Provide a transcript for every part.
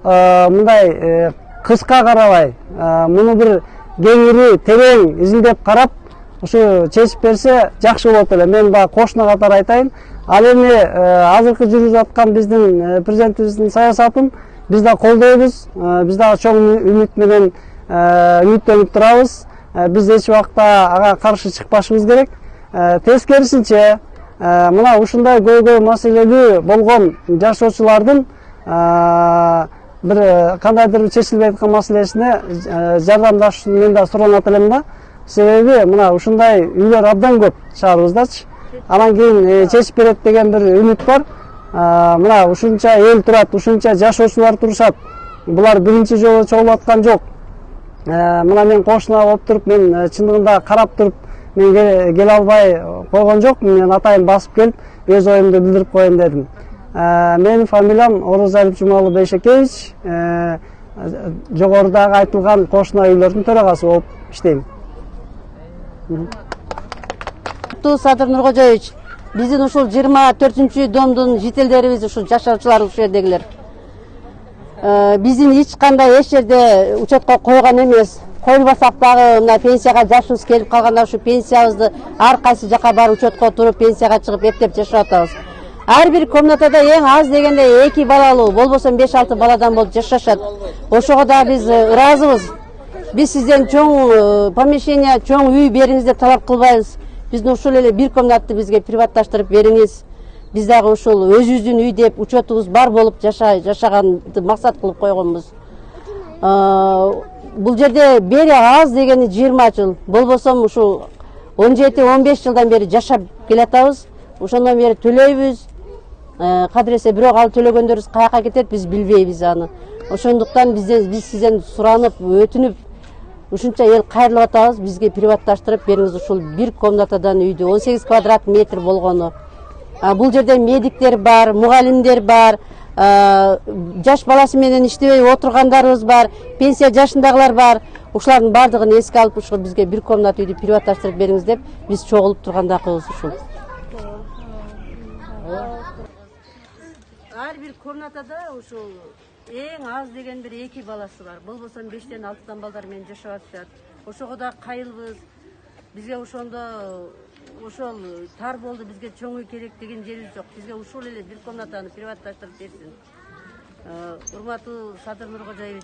мындай кыска карабай, муну бир кеңири терең изилдеп карап, ушу чечип берсе жакшы болот эле. Мен баягы кошуна катары айтайын. Ал эми азыркы жүрүп жаткан биздин президентибиздин саясатын биз да колдойбуз. Биз да чоң үмүт менен үмүттөнүп турабыз. Биз эч убакта ага каршы чыкпашыбыз керек. Тескерисинче, мына ушундай көйгөй маселелүү болгон жашоочулардын бир кандайдыр чечилбей аткан маселесине жардамдашууну мен да суранат элем да. Себеби мына ушундай үйлөр абдан көп шаарыбыздачы. Анан кийин чечип берет деген бир үмүт бар. Мына ушунча эл турат, ушунча жашоочулар турушат. Булар биринчи жолу чогулуп аткан жок. Мына мен кошуна болуп туруп, мен чындыгында карап туруп, мен келе албай койгон жокмун. Мен атайын басып келип, өз оюмду билдирип коеюн дедим. Менин фамилиям Орозалиев Жумалы Бейшекевич. Жогорудагы айтылган кошуна үйлөрдүн төрагасы болуп иштейм. Садыр Нуркожоевич, биздин ушул 24-домдун жителдерибиз, ушул жашоочулар ушул жердегилер. Биздин эч кандай эч жерде учетко койгон эмес. Койлбасак дагы мына пенсияга жашыбыз келип калганда ушу пенсиябызды ар кайсы жака барып учетко туруп пенсияга чыгып эптеп жашап атабыз. Ар бир комнатада эң аз дегенде 2 балалуу, болбосо 5-6 баладан болуп жашашат. Ошого да биз ыраазыбыз. Биз сизден чоң помещение, чоң үй бериңиз деп талап кылбайбыз. Биздин ушул эле бир комнатты бизге приватташтырып бериңиз. Биз дагы ушул өзүбүздүн үй деп учетубуз бар болуп жашаганды максат кылып койгонбуз. Бул жерде бери аз дегени 20 жыл, болбосо ушул 17-15 жылдан бери жашап келатабыз. Ошондон бери төлөйбүз. Кадыресе бирок ал төлөгөндөрүбүз каяка кетет, биз билбейбиз аны. Ошондуктан биз сизден суранып, өтүнүп, ушунча эл кайрылып атабыз, бизге приватташтырып бериңиз ушул бир комнатадан үйдү, 18 квадрат метр болгону. Бул жерде медиктер бар, мугалимдер бар, жаш баласы менен иштебей отургандарыбыз бар, пенсия жашындагылар бар. Ушулардын бардыгын эске алып, ушул бизге бир комната үйдү приватташтырып бериңиз деп биз чогулуп тургандакыбыз ушул. Ар бир комнатада ушул эң аз деген бир 2 баласы бар. Болбосо 5-тен 6 балдар менен жашап атышат. Ошого да кайылбыз. Бизге ошондо ошол тар болду, бизге чоң үй керек деген жерибиз жок. Бизге ушул эле бир комнатаны приватташтырып берсин. Урматтуу Садыр Нуркожоевич,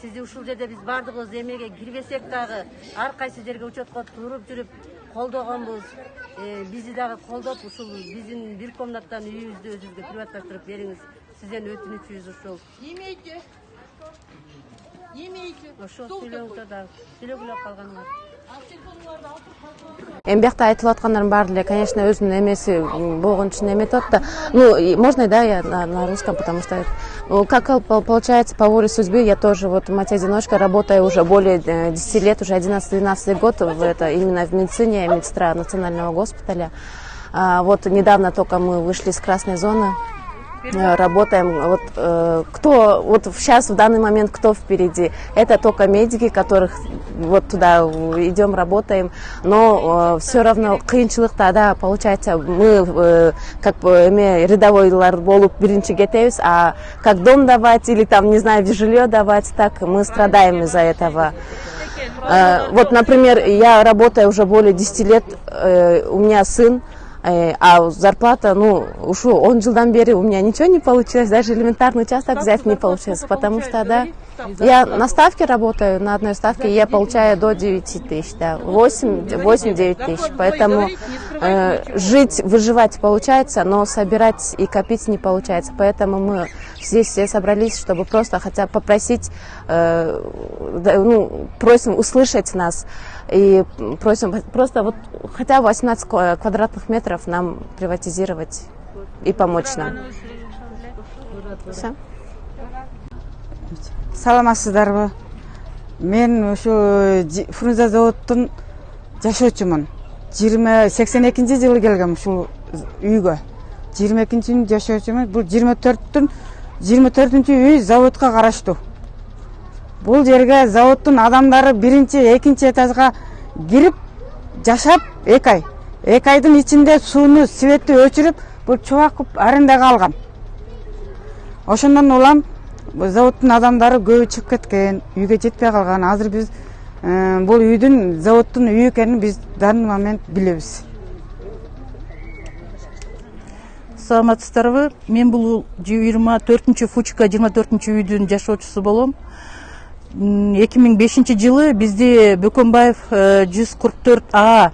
сизди ушул жерде биз бардыгыбыз эмеге кирбесек дагы ар кайсы жерге учетко туруп жүрүп колдогонбуз. Бизди дагы колдоп, ушул биздин бир комнаттан үйүбүздү өзүбүзгө приватташтырып бериңиз. Сизден өтүнүчүбүз ушул. Ошол сүйлөңүздөр да сүйлөгүлөп калганыңар. Бияқта айтылып аткандардын баары эле, конечно, өзүнүн эмеси болгон үчүн эметип атты. Ну, можно, да, я на русском, потому что, как получается, по воле судьбы, я тоже вот мать-одиночка, работаю уже более 10 лет, уже 11-12 год именно в медицине, я медсестра национального госпиталя. Вот недавно только мы вышли из красной зоны. Работаем, вот сейчас в данный момент кто впереди, это только медики, которых вот туда идем, работаем, но все равно кыйынчылыкта, да, получается, мы как бы рядовойлар болуп биринчи кетебиз, а как дом давать или там, не знаю, жилье давать, так мы страдаем из-за этого. Вот, например, я работаю уже более 10 лет, у меня сын, а зарплата, ну, уж 10 жылдан бери у меня ничего не получилось, даже элементарный участок взять не получилось, потому что, да, я на ставке работаю, на одной ставке я получаю до 9 тысяч, да, 8-9 тысяч, поэтому жить, выживать получается, но собирать и копить не получается, поэтому мы здесь все собрались, чтобы просто хотя бы попросить, ну, просим услышать нас и просим просто вот хотя бы 18 квадратных метров нам приватизировать и помочь нам. Все. Саламатсыздарбы? Мен ушу Фрунзе заводтун жашоочумун. 82 жылы келгем ушул үйгө. 22-жылы жашоочумун. Бул 24-дүнчү үй заводко караштуу. Бул жерге заводтун адамдары биринчи, экинчи этажга кирип жашап 2 ай. 2 айдын ичинде сууну, светти өчүрүп, бул чубак кылып арендага алган. Ошондон улам заводтун адамдары көбү чыгып кеткен, үйгө жетпей калган. Азыр биз бул үйдүн заводтун үй экенин биз данный момент билебиз. Саламатсыздарбы? Мен бул 24 Фучка 24 үйдүн жашоочусу болом. 2005 жылы бизде Бөкөнбаев 144А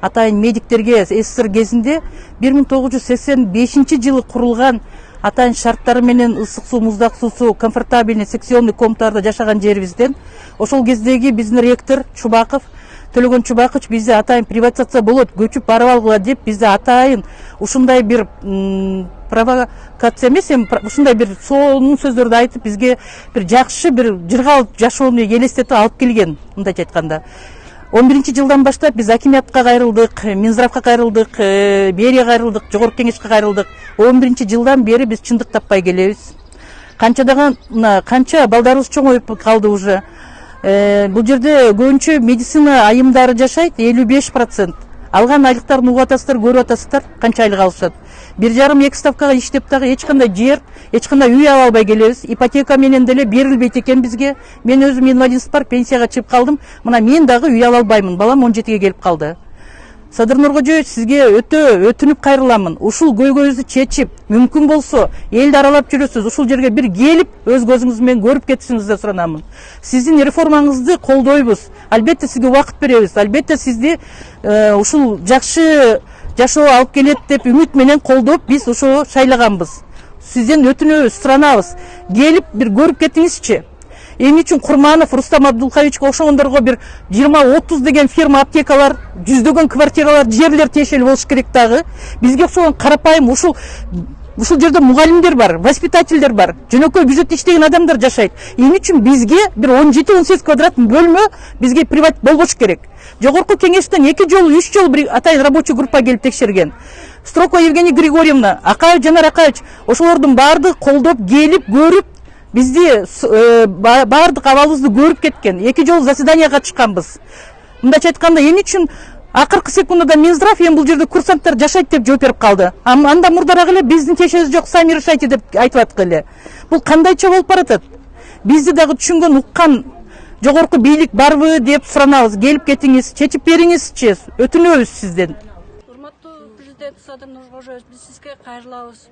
атайын медиктерге СССР кезинде 1985 жылы курулган атайын шарттары менен ысык суу, муздак суусу, комфортабельный секционный комнаталарда жашаган жерибизден ошол кездеги биздин ректор Чубаков, Төлөгөн Чубакович бизде атайын приватизация болот, көчүп барып алгыла деп бизде атайын ушундай бир провокация эмес, ушундай бир сонун сөздөрдү айтып бизге бир жакшы бир жыргал жашоону элестетип алып келген. Мындайча айтканда 11 жылдан баштап биз акимиятка кайрылдык, Минздравга кайрылдык, мэрияга кайрылдык, жогорку кеңешке кайрылдык. 11 жылдан бери биз чындык таппай келебиз. Канча балдарыбыз чоңоюп калды уже. Бул жерде көбүнчө медицина айымдары жашайт, 55%. Алган айлыктарын угуп атасыздар, көрүп атасыздар, канча айлык алышат. 1,5-2 ставкага иштеп дагы эч кандай жер, эч кандай үй ала албай келебиз. Ипотека менен деле берилбейт экен бизге. Мен өзүм инвалидность бар, пенсияга чыгып калдым. Мына мен дагы үй ала албаймын. Балам 17ге келип калды. Садыр Нуркожоевич, сизге өтө өтүнүп кайрыламын. Ушул көйгөйүңүздү чечип, мүмкүн болсо, элди аралап жүрөсүз. Ушул жерге бир келип, өз көзүңүз менен көрүп кетишиңизди суранамын. Сиздин реформаңызды колдойбуз. Албетте сизге убакыт беребиз. Албетте сизди ушул жакшы жашоо алып келет деп үмүт менен колдоп биз ошо шайлаганбыз. Сизден өтүнөбүз, суранабыз. Келип бир көрүп кетиңизчи. Эмне үчүн Курманов Рустам Абдулхаевичке ошондорго бир 20-30 деген фирма аптекалар, жүздөгөн квартиралар, жерлер тиешелүү болуш керек дагы. Бизге окшогон карапайым ушул жерде мугалимдер бар, воспитательдер бар, жөнөкөй бюджетте иштеген адамдар жашайт. Эмне үчүн бизге бир 17-18 квадрат бөлмө бизге приват болбош керек. Жогорку кеңештен 2 жолу, 3 жолу бир атайын рабочий группа келип текшерген. Строкова Евгения Григорьевна, Акаев Жанар Акаевич, ошолордун баардыгы колдоп, келип, көрүп, бизди баардык абалыбызды көрүп кеткен. 2 жолу заседанияга катышканбыз. Мындайча айтканда, эмне үчүн акыркы секундада Минздрав бул жерде курсанттар жашайт деп жооп берип калды. Анда мурдараак эле биздин тиешебиз жок, сами решайте деп айтып аткан эле. Бул кандайча болуп баратат? Бизди дагы түшүнгөн, уккан жогорку бийлик барбы деп суранабыз. Келип кетиңиз, чечип бериңизчи, өтүнөбүз сизден. Урматтуу президент Садыр Нуркожоевич, биз сизге кайрылабыз.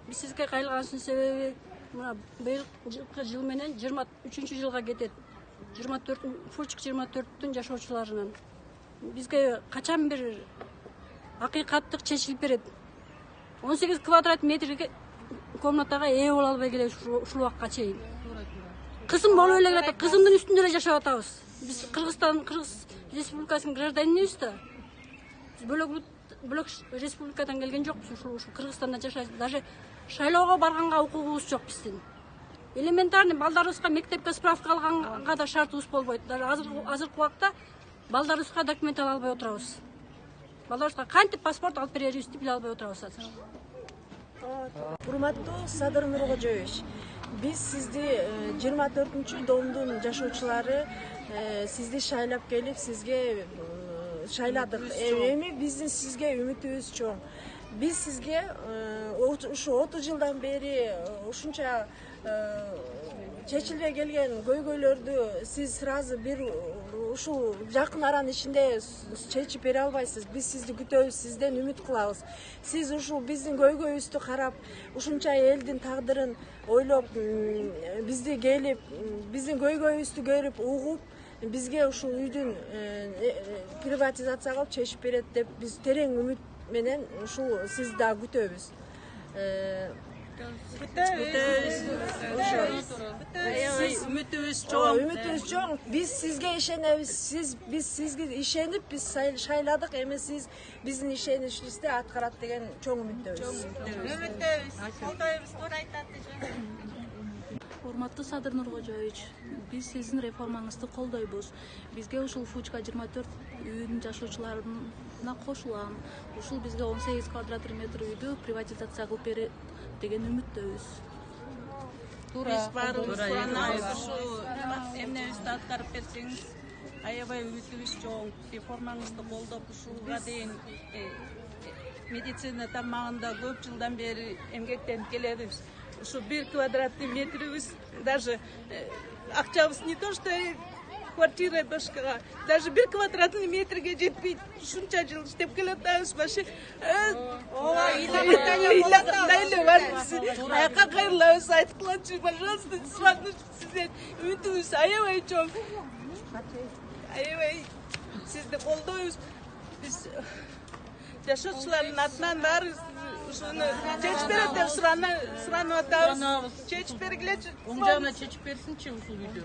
Биз сизге кайрылганыбыздын себеби мына быйылкы жыл менен 23 жылга кетет. 24 Фучк 24-түн жашоочуларынан. Бизге качан бир акыйкаттык чечилип берет. 18 квадрат метрге комнатага ээ боло албай келебиз ушул убакка чейин. Кызым болуп эле келатат, кызымдын үстүндө эле жашап атабыз. Биз Кыргыз Республикасынын гражданинибиз да. Бөлөк республикадан келген жокпуз, ушул Кыргызстанда жашайбыз. Даже шайлоого барганга укугубуз жок биздин. Элементарный балдарыбызга мектепке справка алганга да шартыбыз болбойт. Даже азыркы убакта балдарыбызга документ ала албай отурабыз. Балдарыбызга кантип паспорт алып берерибизди биле албай отурабыз азыр. Урматтуу Садыр Нуркожоевич, биз сизди 24-домдун жашоочулары сизди шайлап келип, сизге шайладык. Эми биздин сизге үмүтүбүз чоң. Биз сизге ушу 30 жылдан бери ушунча чечилбей келген көйгөйлөрдү сиз сразу бир ушул жакын аранын ичинде чечип бере албайсыз. Биз сизди күтөбүз, сизден үмүт кылабыз. Сиз ушул биздин көйгөйүбүздү карап, ушунча элдин тагдырын ойлоп, бизди келип, биздин көйгөйүбүздү көрүп, угуп, бизге ушул үйдүн приватизация кылып чечип берет деп биз терең үмүт менен ушул сизди да күтөбүз. Үмүтүбүз чоң. Биз сизге ишенебиз. Биз сизге ишенип, биз шайладык. Эми сиз биздин ишеничибизди аткарат деген чоң үмүттөбүз. Колдойбуз, туура айтат. Урматтуу Садыр Нуркожоевич, биз сиздин реформаңызды колдойбуз. Бизге ушул Фучка 24 үйдүн жашоочуларына кошулам. Ушул бизге 18 квадрат метр үйдү приватизация кылып берет деген үмүттөбүз. Биз баарыбыз кубанабыз, ушул эмнебизди аткарып берсеңиз, аябай үмүтүбүз чоң. Реформаңызды колдоп, ушулга дейин медицина тармагында көп жылдан бери эмгектенип келебиз. ушу 1 квадратный метрибиз даже акчабыз не то что квартира башкага даже 1 квадратный метрге жетпейт. Ушунча жыл иштеп келатабыз башы. Аяка кайрылабыз, айтып кылачы, пожалуйста, сиздер үмүтүбүз аябай чоң. Аябай сизди колдойбуз. Биз жашоочулардын атынан баары ушуну чечип берет деп суранып атабыз. Чечип бергилечи. Оң жагына чечип берсинчи ушул үйдү.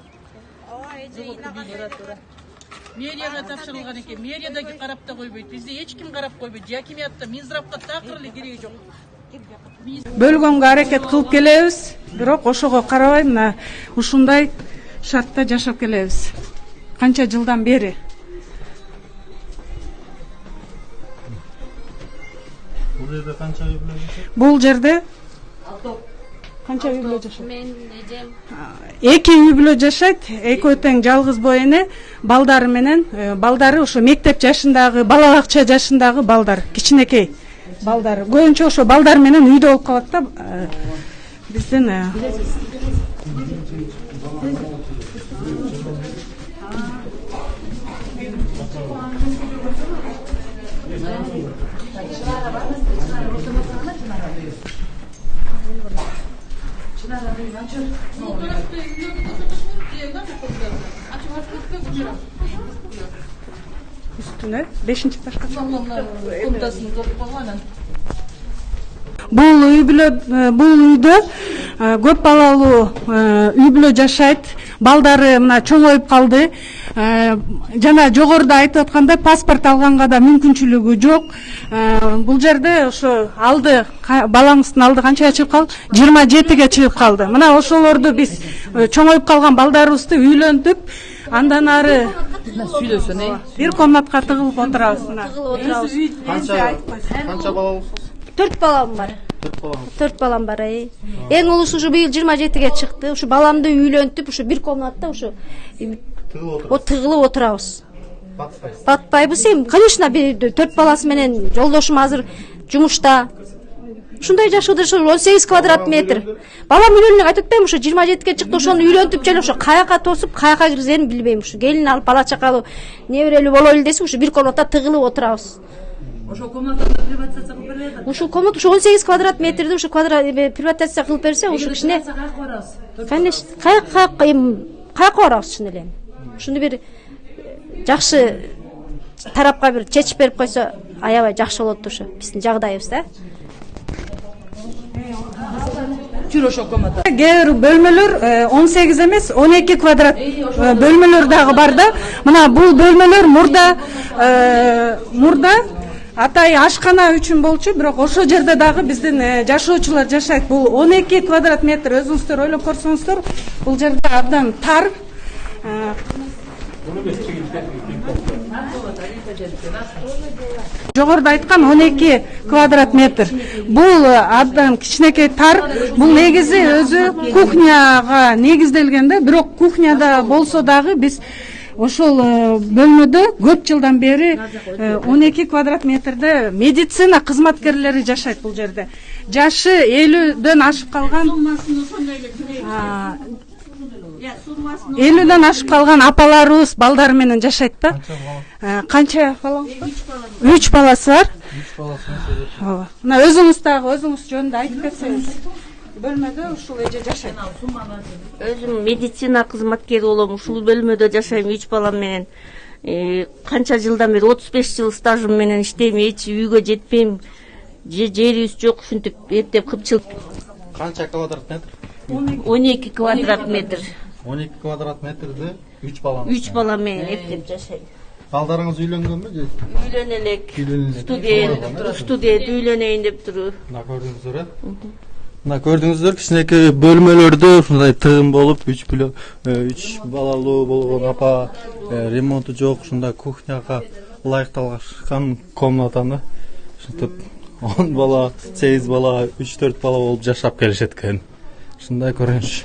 Мэрияга тапшырылган экен. Мэрияда карап да койбойт. Бизде эч ким карап койбойт. Жакимиятта Минздравга такыр эле кереги жок. Бөлгөнгө аракет кылып келебиз, бирок ошого карабай мына ушундай шартта жашап келебиз. Канча жылдан бери. Бул жерде канча үй бүлө жашайт? Бул жерде канча үй бүлө жашайт? Мен эжем 2 үй бүлө жашайт. Экөө тең жалгыз боо эне, балдары менен, балдары ошо мектеп жашындагы, бала бакча жашындагы балдар, кичинекей балдары. Көбүнчө ошо балдар менен үйдө болуп калат да. Биздин üstüne 5. этажга. Бул үйдө көп балалуу үй бүлө жашайт. Балдары мына чоңоюп калды. Жана жогоруда айтып аткандай паспорт алганга да мүмкүнчүлүгү жок. Бул жерде ошо алды балаңыздын алды канчага чыгып калды? 27ге чыгып калды. Мына ошолорду биз чоңоюп калган балдарыбызды үйлөндүп, андан ары бир комнатка тыгылып отурабыз. Канча балалысыз? 4 балам бар. 4 балам бар. Эң улуусу ушу быйыл 27ге чыкты. Ушу баламды үйлөнтүп, ушу бир комнатта ушу тыгылып отурабыз. Батпайбыз эми. Конечно, 4 баласы менен жолдошум азыр жумушта. Ушундай жашоодо 18 квадрат метр. Балам үйлөнгөнүн айтып атпаймынбы, ушу 27ге чыкты, ошону үйлөнтүп жана ошо каяка тосуп, каяка киргизерин билбейм. Ушу келин алып бала чакалуу неберелүү болойлу десе, ушу бир комнатта тыгылып отурабыз. Ошо комнатада приватизация кылып берилет. Ушул комната 18 квадрат метрди ушу приватизация кылып берсе, ушу кичине. Конечно, каяка барабыз чын эле. Ушуну бир жакшы тарапка бир чечип берип койсо, аябай жакшы болот ушу биздин жагдайыбыз да. Жүр ошо комната. Кээ бир бөлмөлөр 18 эмес, 12 квадрат бөлмөлөр дагы бар да. Мына бул бөлмөлөр мурда атай ашкана үчүн болчу, бирок ошо жерде дагы биздин жашоочулар жашайт. Бул 12 квадрат метр, өзүңүздөр ойлоп көрсөңүздөр, бул жерде абдан тар. Жогоруда айткан 12 квадрат метр. Бул абдан кичинекей тар. Бул негизи өзү кухняга негизделген да, бирок кухняда болсо дагы биз ошол бөлмөдө көп жылдан бери 12 квадрат метрде медицина кызматкерлери жашайт бул жерде. Жашы 50дөн ашып калган 50дөн ашып калган апаларыбыз балдары менен жашайт да. Канча балаңыз бар? 3 баласы бар. 3 баласы. Мына өзүңүз дагы өзүңүз жөнүндө айтып кетсеңиз. Бөлмөдө ушул эже жашайт. Өзүм медицина кызматкери болом. Ушул бөлмөдө жашайм 3 балам менен. Канча жылдан бери 35 жыл стажым менен иштейм, эч үйгө жетпейм. Жерибиз жок, ушинтип эптеп кыпчыл. Канча квадрат метр? 12 квадрат метр. 12 квадрат метрде 3 балам. 3 балам менен эптеп жашайм. Балдарыңыз үйлөнгөнбү же? Үйлөн элек. Студент үйлөнөйүн деп туруу. Мына көрдүңүздөр, мына көрдүңүздөр, кичинекей бөлмөлөрдө ушундай тыгын болуп, 3 балалуу болгон апа, ремонту жок, ушундай кухняга ылайыкталган комнатаны ушинтип 10 бала, 8 бала, 3-4 бала болуп жашап келишет экен. Ушундай көрүнүш.